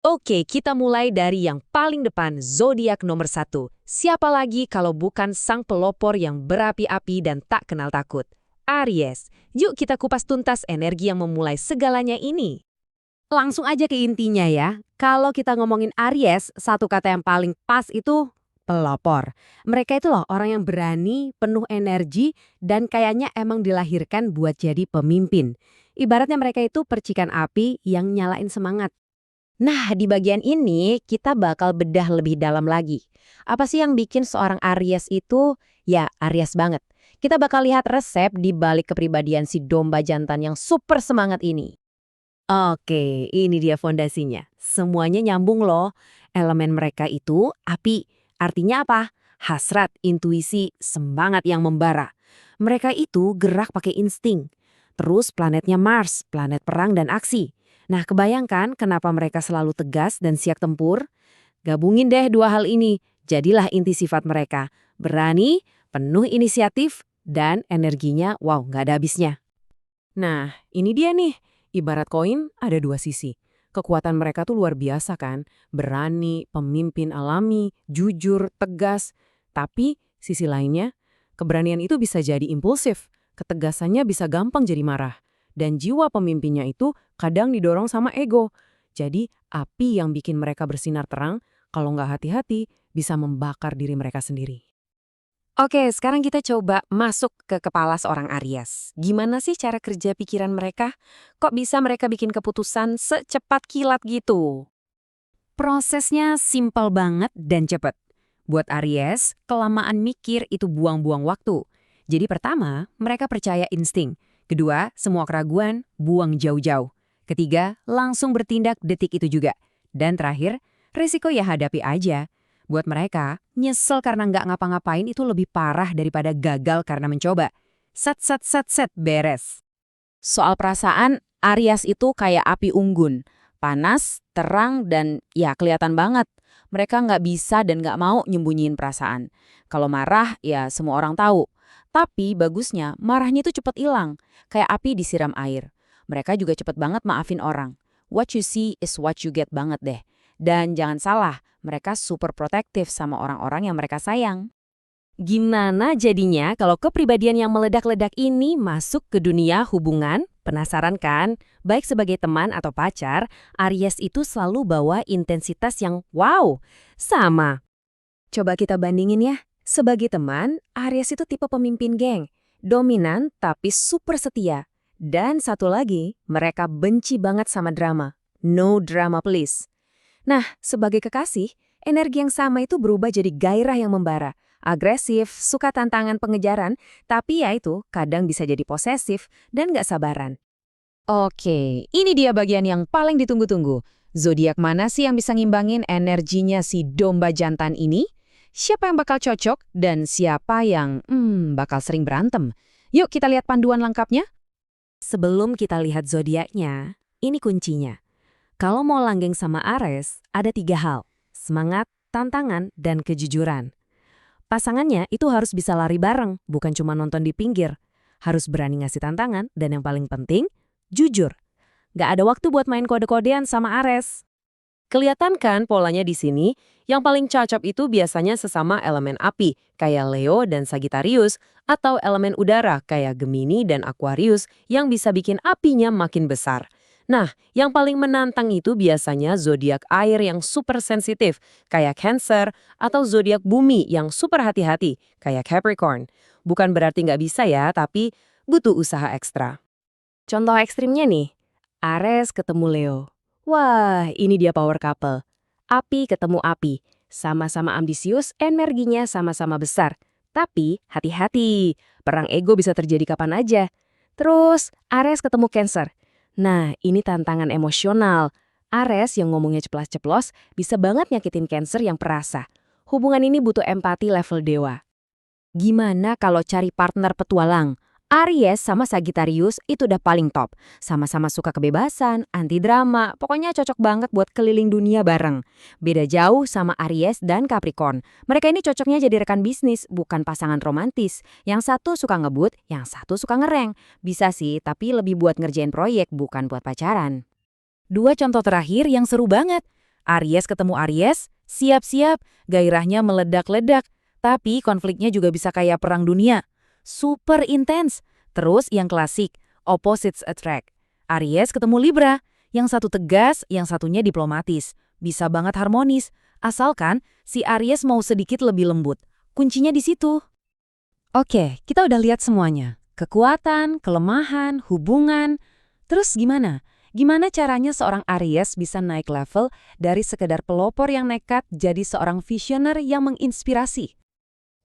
Oke, kita mulai dari yang paling depan, zodiak nomor satu. Siapa lagi kalau bukan sang pelopor yang berapi-api dan tak kenal takut? Aries. Yuk kita kupas tuntas energi yang memulai segalanya ini. Langsung aja ke intinya ya. Kalau kita ngomongin Aries, satu kata yang paling pas itu pelopor. Mereka itu loh orang yang berani, penuh energi, dan kayaknya emang dilahirkan buat jadi pemimpin. Ibaratnya mereka itu percikan api yang nyalain semangat. Nah, di bagian ini kita bakal bedah lebih dalam lagi. Apa sih yang bikin seorang Aries itu, ya Aries banget. Kita bakal lihat resep di balik kepribadian si domba jantan yang super semangat ini. Oke, ini dia fondasinya. Semuanya nyambung loh. Elemen mereka itu api. Artinya apa? Hasrat, intuisi, semangat yang membara. Mereka itu gerak pakai insting. Terus planetnya Mars, planet perang dan aksi. Nah, kebayangkan kenapa mereka selalu tegas dan siap tempur? Gabungin deh dua hal ini. Jadilah inti sifat mereka. Berani, penuh inisiatif, dan energinya wow nggak ada habisnya. Nah, ini dia nih. Ibarat koin ada dua sisi. Kekuatan mereka tuh luar biasa kan. Berani, pemimpin alami, jujur, tegas. Tapi sisi lainnya, keberanian itu bisa jadi impulsif. Ketegasannya bisa gampang jadi marah. Dan jiwa pemimpinnya itu kadang didorong sama ego. Jadi api yang bikin mereka bersinar terang, kalau nggak hati-hati bisa membakar diri mereka sendiri. Oke, sekarang kita coba masuk ke kepala seorang Aries. Gimana sih cara kerja pikiran mereka? Kok bisa mereka bikin keputusan secepat kilat gitu? Prosesnya simpel banget dan cepet. Buat Aries, kelamaan mikir itu buang-buang waktu. Jadi pertama, mereka percaya insting. Kedua, semua keraguan buang jauh-jauh. Ketiga, langsung bertindak detik itu juga. Dan terakhir, resiko ya hadapi aja. Buat mereka, nyesel karena nggak ngapa-ngapain itu lebih parah daripada gagal karena mencoba. Set, beres. Soal perasaan, Aries itu kayak api unggun. Panas, terang, dan ya kelihatan banget. Mereka nggak bisa dan nggak mau nyembunyiin perasaan. Kalau marah, ya semua orang tahu. Tapi bagusnya, marahnya itu cepet hilang. Kayak api disiram air. Mereka juga cepet banget maafin orang. What you see is what you get banget deh. Dan jangan salah, mereka super protektif sama orang-orang yang mereka sayang. Gimana jadinya kalau kepribadian yang meledak-ledak ini masuk ke dunia hubungan? Penasaran kan? Baik sebagai teman atau pacar, Aries itu selalu bawa intensitas yang wow, sama. Coba kita bandingin ya. Sebagai teman, Aries itu tipe pemimpin geng. Dominan tapi super setia. Dan satu lagi, mereka benci banget sama drama. No drama please. Nah, sebagai kekasih, energi yang sama itu berubah jadi gairah yang membara. Agresif, suka tantangan pengejaran, tapi ya itu kadang bisa jadi posesif dan nggak sabaran. Oke, ini dia bagian yang paling ditunggu-tunggu. Zodiak mana sih yang bisa ngimbangin energinya si domba jantan ini? Siapa yang bakal cocok dan siapa yang bakal sering berantem? Yuk kita lihat panduan lengkapnya. Sebelum kita lihat zodiaknya, ini kuncinya. Kalau mau langgeng sama Aries, ada 3 hal. Semangat, tantangan, dan kejujuran. Pasangannya itu harus bisa lari bareng, bukan cuma nonton di pinggir. Harus berani ngasih tantangan, dan yang paling penting, jujur. Gak ada waktu buat main kode-kodean sama Aries. Kelihatan kan polanya di sini? Yang paling cocok itu biasanya sesama elemen api, kayak Leo dan Sagittarius, atau elemen udara, kayak Gemini dan Aquarius, yang bisa bikin apinya makin besar. Nah, yang paling menantang itu biasanya zodiak air yang super sensitif, kayak Cancer, atau zodiak bumi yang super hati-hati, kayak Capricorn. Bukan berarti nggak bisa ya, tapi butuh usaha ekstra. Contoh ekstrimnya nih, Aries ketemu Leo. Wah, ini dia power couple. Api ketemu api. Sama-sama ambisius, energinya sama-sama besar. Tapi hati-hati, perang ego bisa terjadi kapan aja. Terus, Aries ketemu Cancer. Nah, ini tantangan emosional. Aries yang ngomongnya ceplas-ceplos bisa banget nyakitin Cancer yang perasa. Hubungan ini butuh empati level dewa. Gimana kalau cari partner petualang? Aries sama Sagittarius itu udah paling top. Sama-sama suka kebebasan, anti drama, pokoknya cocok banget buat keliling dunia bareng. Beda jauh sama Aries dan Capricorn. Mereka ini cocoknya jadi rekan bisnis, bukan pasangan romantis. Yang satu suka ngebut, yang satu suka ngereng. Bisa sih, tapi lebih buat ngerjain proyek, bukan buat pacaran. Dua contoh terakhir yang seru banget. Aries ketemu Aries, siap-siap, gairahnya meledak-ledak. Tapi konfliknya juga bisa kayak perang dunia. Super intens. Terus yang klasik, opposites attract. Aries ketemu Libra, yang satu tegas, yang satunya diplomatis. Bisa banget harmonis, asalkan si Aries mau sedikit lebih lembut. Kuncinya di situ. Oke, kita udah lihat semuanya. Kekuatan, kelemahan, hubungan. Terus gimana? Gimana caranya seorang Aries bisa naik level dari sekedar pelopor yang nekat jadi seorang visioner yang menginspirasi?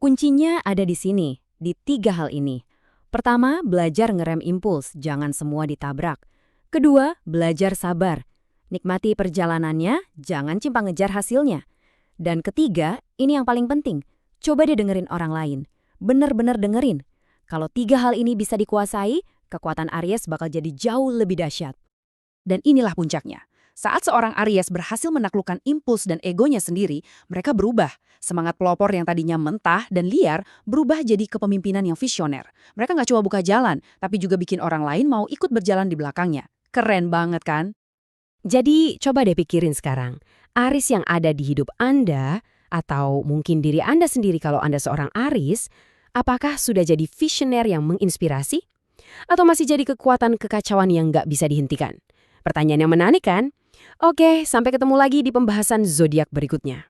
Kuncinya ada di sini, di 3 hal ini. Pertama, belajar ngerem impuls, jangan semua ditabrak. Kedua, belajar sabar. Nikmati perjalanannya, jangan cimpang ngejar hasilnya. Dan ketiga, ini yang paling penting, coba deh dengerin orang lain. Bener-bener dengerin. Kalau 3 hal ini bisa dikuasai, kekuatan Aries bakal jadi jauh lebih dahsyat. Dan inilah puncaknya. Saat seorang Aries berhasil menaklukkan impuls dan egonya sendiri, mereka berubah. Semangat pelopor yang tadinya mentah dan liar berubah jadi kepemimpinan yang visioner. Mereka nggak cuma buka jalan, tapi juga bikin orang lain mau ikut berjalan di belakangnya. Keren banget kan? Jadi coba deh pikirin sekarang, Aries yang ada di hidup Anda, atau mungkin diri Anda sendiri kalau Anda seorang Aries, apakah sudah jadi visioner yang menginspirasi? Atau masih jadi kekuatan kekacauan yang nggak bisa dihentikan? Pertanyaan yang menarik kan? Oke, sampai ketemu lagi di pembahasan zodiak berikutnya.